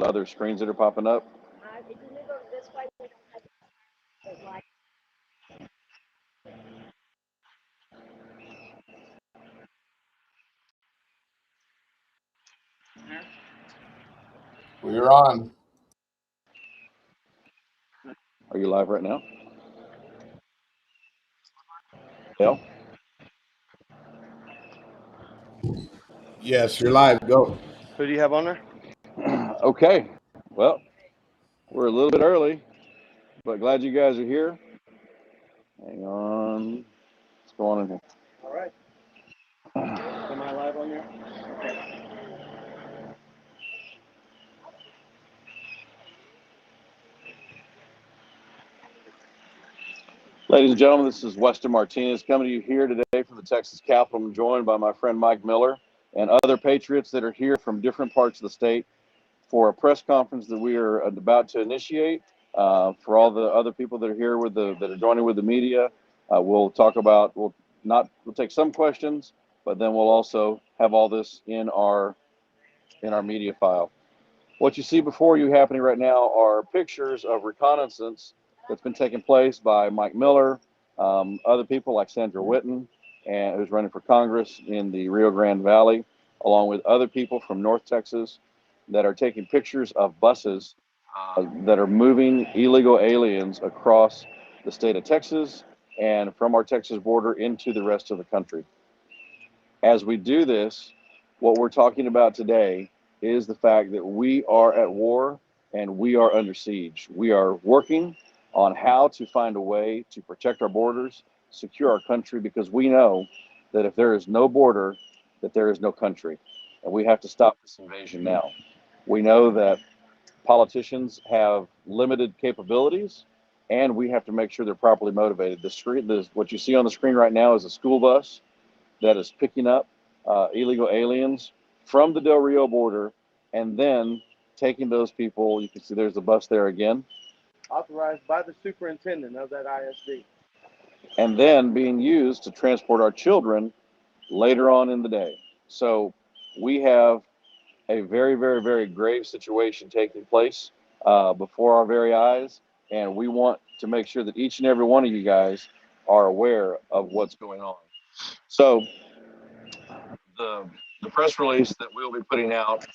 other screens that are popping up? If you move over this way, we don't have the light. We're on. Are you live right now? Dale? Yes, you're live. Go. Who do you have on there? Okay. Well, we're a little bit early, but glad you guys are here. Hang on. What's going on here? All right. Am I live on there? Okay. Ladies and gentlemen, this is Weston Martinez coming to you here today from the Texas Capitol. I'm joined by my friend Mike Miller and other patriots that are here from different parts of the state for a press conference that we are about to initiate. For all the other people that are here that are joining with the media, we'll take some questions, but then we'll also have all this in our media file. What you see before you happening right now are pictures of reconnaissance that's been taking place by Mike Miller, other people like Sandra Witten, and who's running for Congress in the Rio Grande Valley, along with other people from North Texas that are taking pictures of buses that are moving illegal aliens across the state of Texas and from our Texas border into the rest of the country. As we do this, what we're talking about today is the fact that we are at war and we are under siege. We are working on how to find a way to protect our borders, secure our country, because we know that if there is no border, that there is no country. And we have to stop this invasion now. We know that politicians have limited capabilities, and we have to make sure they're properly motivated. What you see on the screen right now is a school bus that is picking up illegal aliens from the Del Rio border and then taking those people. You can see there's a bus there again. Authorized by the superintendent of that ISD. And then being used to transport our children later on in the day. So we have a very, very, very grave situation taking place before our very eyes. And we want to make sure that each and every one of you guys are aware of what's going on. So the press release that we'll be putting out,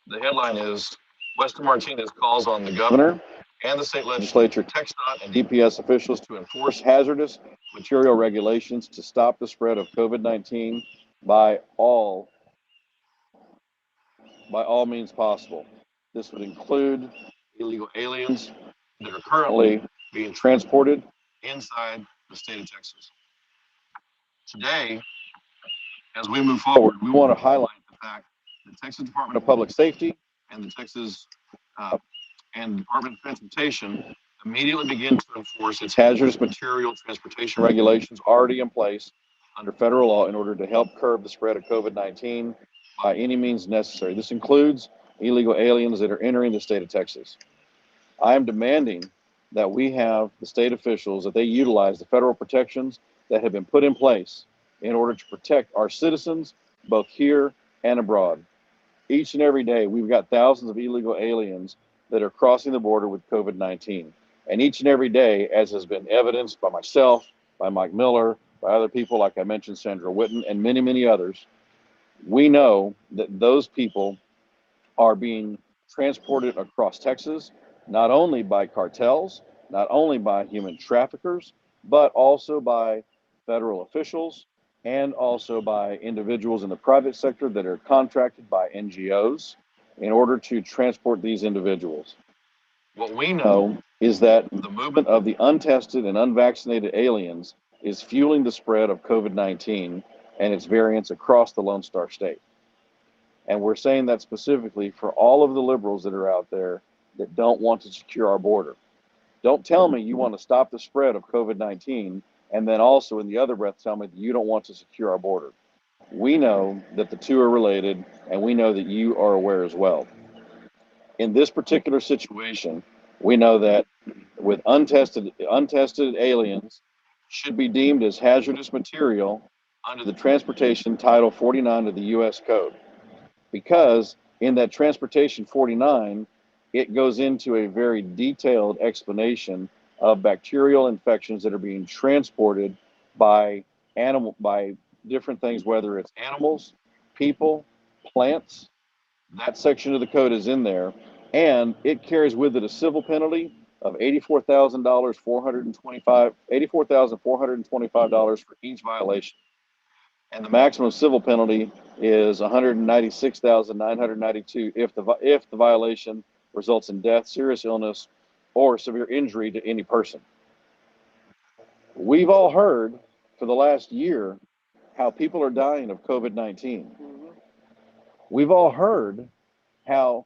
the headline is Weston Martinez calls on the governor and the state legislature, TxDOT, and DPS officials to enforce hazardous material regulations to stop the spread of COVID-19 by all means possible. This would include illegal aliens that are currently being transported inside the state of Texas. Today, as we move forward, we want to highlight the fact that the Texas Department of Public Safety and the Texas and Department of Transportation immediately begin to enforce its hazardous material transportation regulations already in place under federal law in order to help curb the spread of COVID-19 by any means necessary. This includes illegal aliens that are entering the state of Texas. I am demanding that we have the state officials, that they utilize the federal protections that have been put in place in order to protect our citizens, both here and abroad. Each and every day, we've got thousands of illegal aliens that are crossing the border with COVID-19. And each and every day, as has been evidenced by myself, by Mike Miller, by other people, like I mentioned, Sandra Witten, and many, many others, we know that those people are being transported across Texas, not only by cartels, not only by human traffickers, but also by federal officials and also by individuals in the private sector that are contracted by NGOs in order to transport these individuals. What we know is that the movement of the untested and unvaccinated aliens is fueling the spread of COVID-19 and its variants across the Lone Star State. And we're saying that specifically for all of the liberals that are out there that don't want to secure our border. Don't tell me you want to stop the spread of COVID-19 and then also in the other breath tell me that you don't want to secure our border. We know that the two are related, and we know that you are aware as well. In this particular situation, we know that with untested aliens should be deemed as hazardous material under the Transportation Title 49 of the U.S. Code, because In that Transportation 49, it goes into a very detailed explanation of bacterial infections that are being transported by by different things, whether it's animals, people, plants. That section of the code is in there, and it carries with it a civil penalty of $84,425 for each violation. And the maximum civil penalty is $196,992 if the violation results in death, serious illness, or severe injury to any person. We've all heard for the last year how people are dying of COVID-19. We've all heard how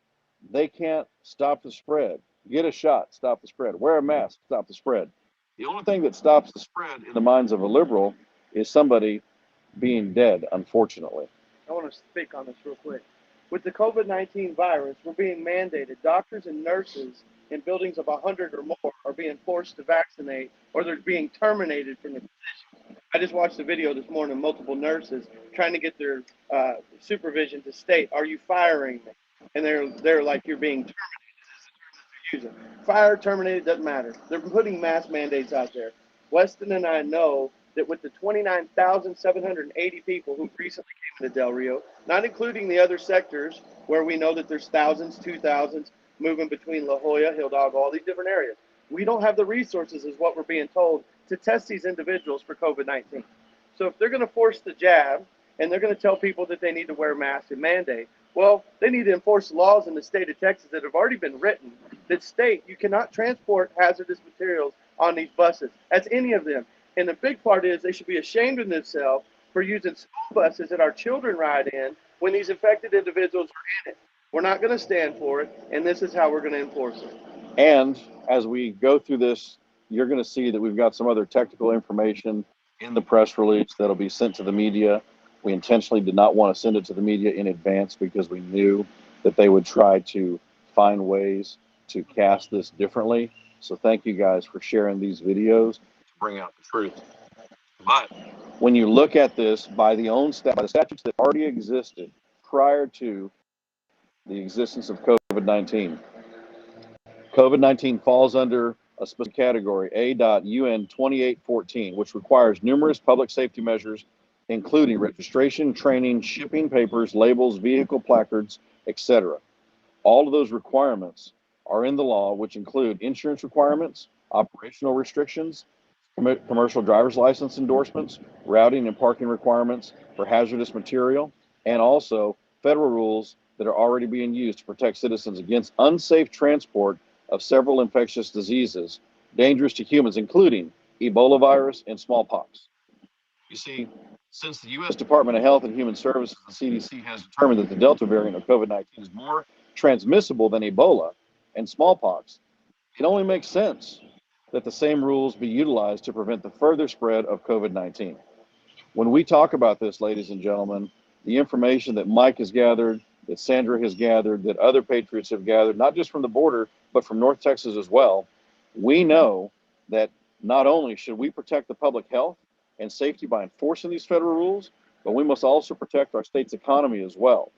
they can't stop the spread. Get a shot, stop the spread. Wear a mask, stop the spread. The only thing that stops the spread in the minds of a liberal is somebody being dead, unfortunately. I want to speak on this real quick. With the COVID-19 virus, we're being mandated. Doctors and nurses in buildings of 100 or more are being forced to vaccinate, or they're being terminated from the position. I just watched a video this morning of multiple nurses trying to get their supervision to state, "Are you firing me?" And they're like, "You're being terminated." This is the term that they're using. Fire, terminated, doesn't matter. They're putting mass mandates out there. Weston and I know that with the 29,780 people who recently came into Del Rio, not including the other sectors where we know that there's thousands, 2,000s moving between La Jolla, Hidalgo, all these different areas. We don't have the resources, is what we're being told, to test these individuals for COVID-19. So if they're going to force the jab and they're going to tell people that they need to wear masks and mandate, well, they need to enforce laws in the state of Texas that have already been written that state you cannot transport hazardous materials on these buses. That's any of them. And the big part is they should be ashamed of themselves for using school buses that our children ride in when these infected individuals are in it. We're not going to stand for it, and this is how we're going to enforce it. And as we go through this, you're going to see that we've got some other technical information in the press release that'll be sent to the media. We intentionally did not want to send it to the media in advance because we knew that they would try to find ways to cast this differently. So thank you guys for sharing these videos to bring out the truth. But when you look at this by the statutes that already existed prior to the existence of COVID-19, COVID-19 falls under a specific category, A.UN 2814, which requires numerous public safety measures, including registration, training, shipping papers, labels, vehicle placards, etc. All of those requirements are in the law, which include insurance requirements, operational restrictions, commercial driver's license endorsements, routing and parking requirements for hazardous material, and also federal rules that are already being used to protect citizens against unsafe transport of several infectious diseases dangerous to humans, including Ebola virus and smallpox. You see, since the U.S. Department of Health and Human Services, the CDC, has determined that the Delta variant of COVID-19 is more transmissible than Ebola and smallpox, it only makes sense that the same rules be utilized to prevent the further spread of COVID-19. When we talk about this, ladies and gentlemen, the information that Mike has gathered, that Sandra has gathered, that other patriots have gathered, not just from the border, but from North Texas as well, we know that not only should we protect the public health and safety by enforcing these federal rules, but we must also protect our state's economy as well.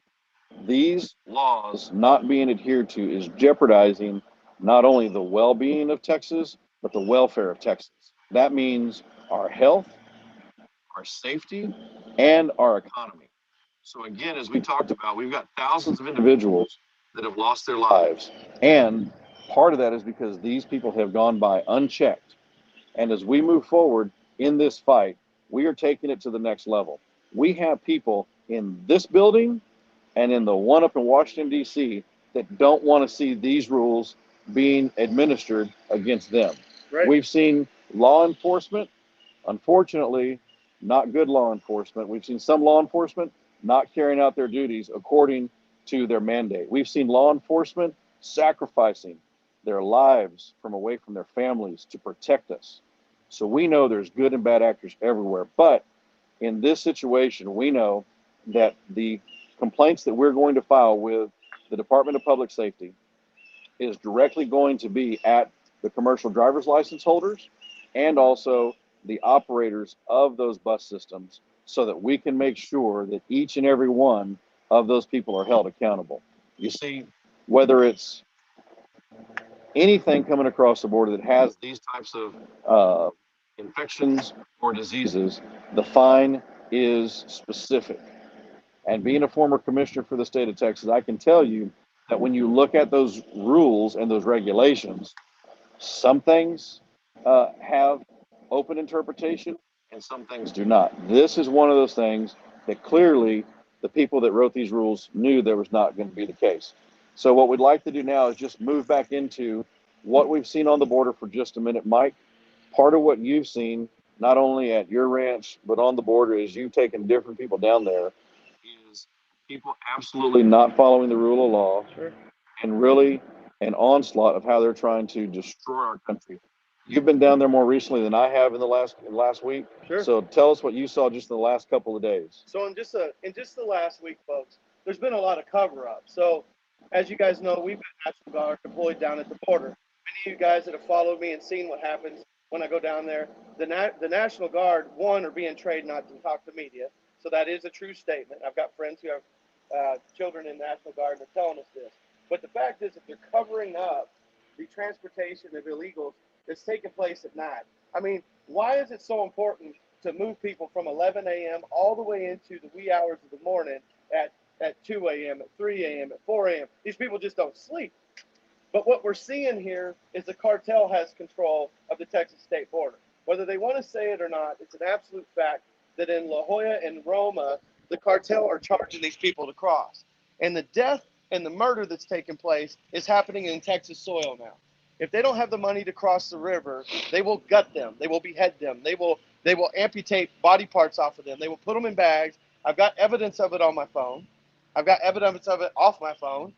These laws not being adhered to is jeopardizing not only the well-being of Texas, but the welfare of Texas. That means our health, our safety, and our economy. So again, as we talked about, we've got thousands of individuals that have lost their lives. And part of that is because these people have gone by unchecked. And as we move forward in this fight, we are taking it to the next level. We have people in this building and in the one up in Washington, D.C., that don't want to see these rules being administered against them. Right. We've seen law enforcement, unfortunately, not good law enforcement. We've seen some law enforcement not carrying out their duties according to their mandate. We've seen law enforcement sacrificing their lives from away from their families to protect us. So we know there's good and bad actors everywhere. But in this situation, we know that the complaints that we're going to file with the Department of Public Safety is directly going to be at the commercial driver's license holders and also the operators of those bus systems, so that we can make sure that each and every one of those people are held accountable. You see, whether it's anything coming across the border that has these types of infections or diseases, the fine is specific. And being a former commissioner for the state of Texas, I can tell you that when you look at those rules and those regulations, some things have open interpretation and some things do not. This is one of those things that clearly the people that wrote these rules knew there was not going to be the case. So what we'd like to do now is just move back into what we've seen on the border for just a minute. Mike, part of what you've seen, not only at your ranch, but on the border, is you've taken different people down there, is people absolutely not following the rule of law. Sure. And really an onslaught of how they're trying to destroy our country. You've been down there more recently than I have in the last week. Sure. So tell us what you saw just in the last couple of days. So in just the last week, folks, there's been a lot of cover up. So as you guys know, we've got National Guard deployed down at the border. Many of you guys that have followed me and seen what happens when I go down there, the National Guard, one, are being trained not to talk to media. So that is a true statement. I've got friends who have children in the National Guard that are telling us this. But the fact is that they're covering up the transportation of illegals that's taking place at night. I mean, why is it so important to move people from 11 a.m. all the way into the wee hours of the morning at 2 a.m., at 3 a.m., at 4 a.m.? These people just don't sleep. But what we're seeing here is the cartel has control of the Texas state border. Whether they want to say it or not, it's an absolute fact that in La Jolla and Roma, the cartel are charging these people to cross. And the death and the murder that's taking place is happening in Texas soil now. If they don't have the money to cross the river, they will gut them. They will behead them. They will amputate body parts off of them. They will put them in bags. I've got evidence of it on my phone. I've got evidence of it off my phone,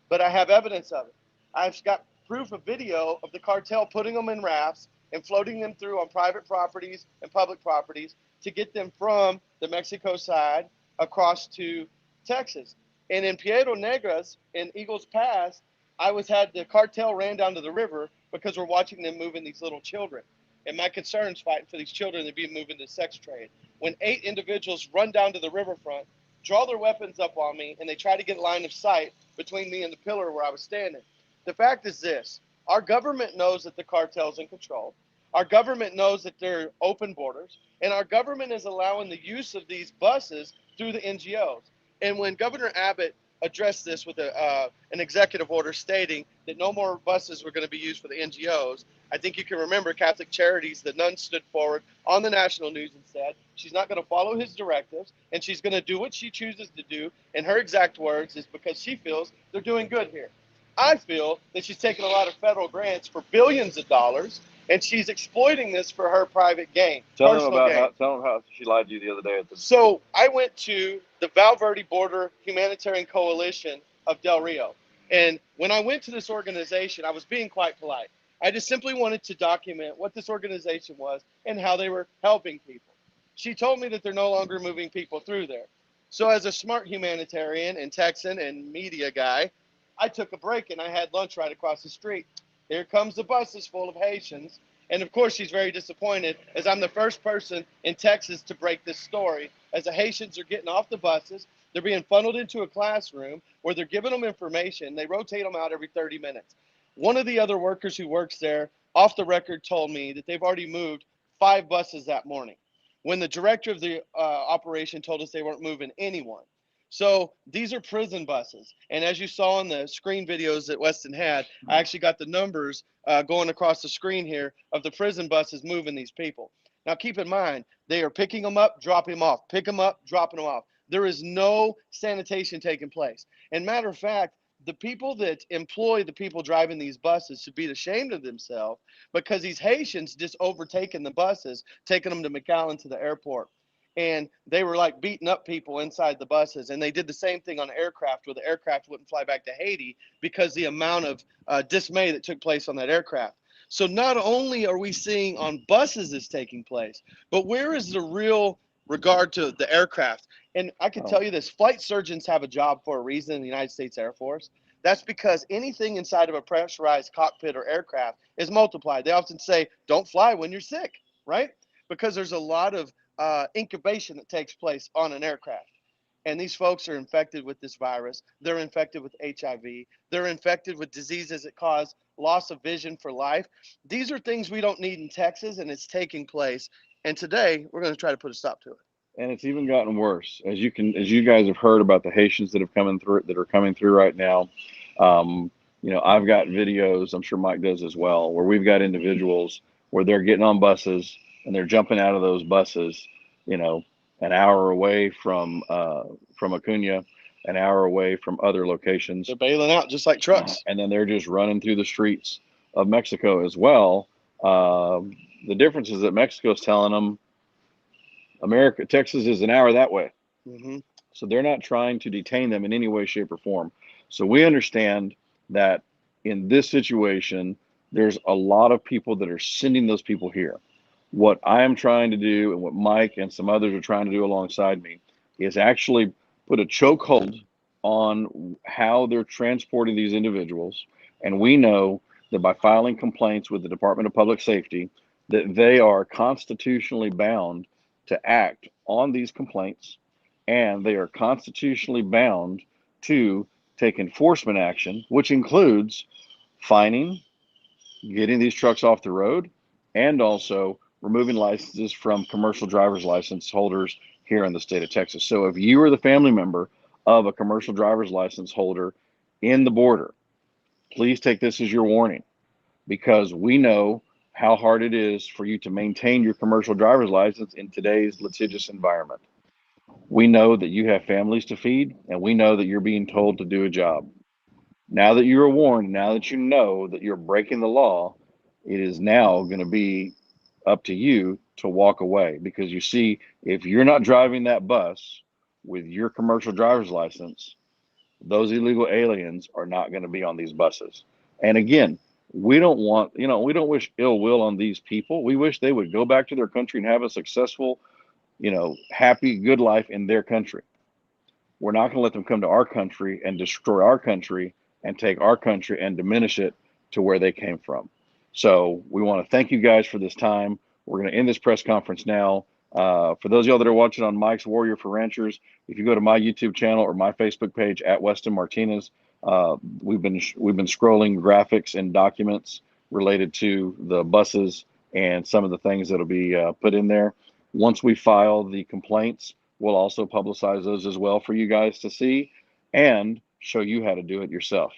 but I have evidence of it. I've got proof of video of the cartel putting them in rafts and floating them through on private properties and public properties to get them from the Mexico side across to Texas. And in Piedras Negras in Eagles Pass, had the cartel ran down to the river because we're watching them moving these little children. And my concern is fighting for these children that are being moved into the sex trade. When 8 individuals run down to the riverfront, draw their weapons up on me, and they try to get line of sight between me and the pillar where I was standing. The fact is this: our government knows that the cartel's in control. Our government knows that there are open borders, and our government is allowing the use of these buses through the NGOs. And when Governor Abbott addressed this with an executive order stating that no more buses were going to be used for the NGOs, I think you can remember Catholic Charities, the nun stood forward on the national news and said she's not going to follow his directives, and she's going to do what she chooses to do. And her exact words is because she feels they're doing good here. I feel that she's taking a lot of federal grants for billions of dollars, and she's exploiting this for her private gain. Tell them how she lied to you the other day. So I went to the Val Verde Border Humanitarian Coalition of Del Rio. And when I went to this organization, I was being quite polite. I just simply wanted to document what this organization was and how they were helping people. She told me that they're no longer moving people through there. So as a smart humanitarian and Texan and media guy, I took a break and I had lunch right across the street. Here comes the buses full of Haitians. And of course, she's very disappointed as I'm the first person in Texas to break this story. As the Haitians are getting off the buses, they're being funneled into a classroom where they're giving them information. They rotate them out every 30 minutes. One of the other workers who works there, off the record, told me that they've already moved 5 buses that morning, when the director of the operation told us they weren't moving anyone. So these are prison buses. And as you saw in the screen videos that Weston had, I actually got the numbers going across the screen here of the prison buses moving these people. Now, keep in mind, they are picking them up, dropping them off, pick them up, dropping them off. There is no sanitation taking place. And matter of fact, the people that employ the people driving these buses should be ashamed of themselves because these Haitians just overtaken the buses, taking them to McAllen to the airport. And they were like beating up people inside the buses. And they did the same thing on aircraft where the aircraft wouldn't fly back to Haiti because the amount of dismay that took place on that aircraft. So not only are we seeing on buses this taking place, but where is the real regard to the aircraft? And I can tell you this, flight surgeons have a job for a reason in the United States Air Force. That's because anything inside of a pressurized cockpit or aircraft is multiplied. They often say, don't fly when you're sick, right? Because there's a lot of incubation that takes place on an aircraft. and these folks are infected with this virus. They're infected with HIV. They're infected with diseases that cause loss of vision for life. These are things we don't need in Texas, and it's taking place. And today, we're going to try to put a stop to it. And it's even gotten worse, as you guys have heard about the Haitians that are coming through right now. I've got videos, I'm sure Mike does as well, where we've got individuals where they're getting on buses and they're jumping out of those buses, an hour away from Acuna, an hour away from other locations. They're bailing out just like trucks. And then they're just running through the streets of Mexico as well. The difference is that Mexico is telling them Texas is an hour that way. Mm-hmm. So they're not trying to detain them in any way, shape, or form. So we understand that in this situation, there's a lot of people that are sending those people here. What I am trying to do, and what Mike and some others are trying to do alongside me, is actually put a chokehold on how they're transporting these individuals. And we know that by filing complaints with the Department of Public Safety, that they are constitutionally bound to act on these complaints, and they are constitutionally bound to take enforcement action, which includes fining, getting these trucks off the road, and also removing licenses from commercial driver's license holders here in the state of Texas. So if you are the family member of a commercial driver's license holder in the border, please take this as your warning, because we know how hard it is for you to maintain your commercial driver's license in today's litigious environment. We know that you have families to feed, and we know that you're being told to do a job. Now that you are warned, now that you know that you're breaking the law, it is now going to be up to you to walk away, because you see, if you're not driving that bus with your commercial driver's license, those illegal aliens are not going to be on these buses. And again, we don't wish ill will on these people. We wish they would go back to their country and have a successful, happy, good life in their country. We're not going to let them come to our country and destroy our country and take our country and diminish it to where they came from. So we want to thank you guys for this time. We're going to end this press conference now. For those of y'all that are watching on Mike's Warrior for Ranchers, if you go to my YouTube channel or my Facebook page at Weston Martinez, we've been scrolling graphics and documents related to the buses and some of the things that'll be put in there. Once we file the complaints, we'll also publicize those as well for you guys to see and show you how to do it yourself.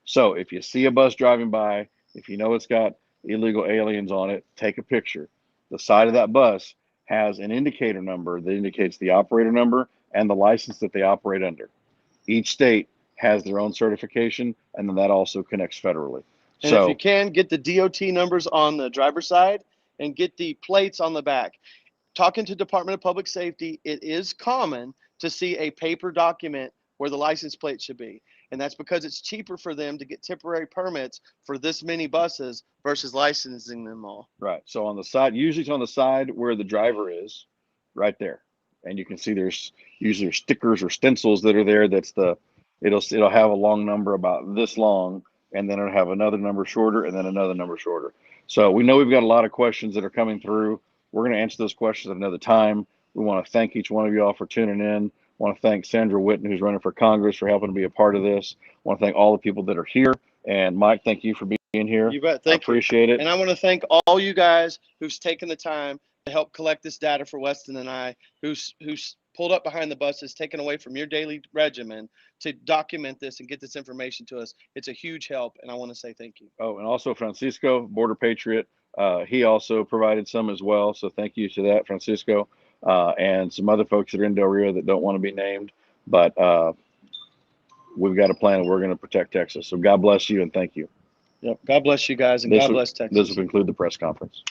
So if you see a bus driving by, if you know it's got illegal aliens on it, take a picture. The side of that bus has an indicator number that indicates the operator number and the license that they operate under. Each state has their own certification, and then that also connects federally. And so if you can, get the DOT numbers on the driver's side and get the plates on the back. Talking to Department of Public Safety, it is common to see a paper document where the license plate should be. And that's because it's cheaper for them to get temporary permits for this many buses versus licensing them all. Right. So on the side, usually it's on the side where the driver is, right there. And you can see there's usually stickers or stencils that are there. It'll have a long number about this long, and then it'll have another number shorter, and then another number shorter. So we know we've got a lot of questions that are coming through. We're going to answer those questions at another time. We want to thank each one of you all for tuning in. I want to thank Sandra Witten, who's running for Congress, for helping to be a part of this. I want to thank all the people that are here. And Mike, thank you for being here. You bet. Thank you. Appreciate it. And I want to thank all you guys who's taken the time to help collect this data for Weston and I, who's pulled up behind the buses, taken away from your daily regimen to document this and get this information to us. It's a huge help, and I want to say thank you. Oh, and also Francisco, Border Patriot. He also provided some as well. So thank you to that, Francisco, and some other folks that are in Del Rio that don't want to be named. But we've got a plan, and we're going to protect Texas. So God bless you, and thank you. Yep. God bless you guys, and God bless Texas. This will conclude the press conference.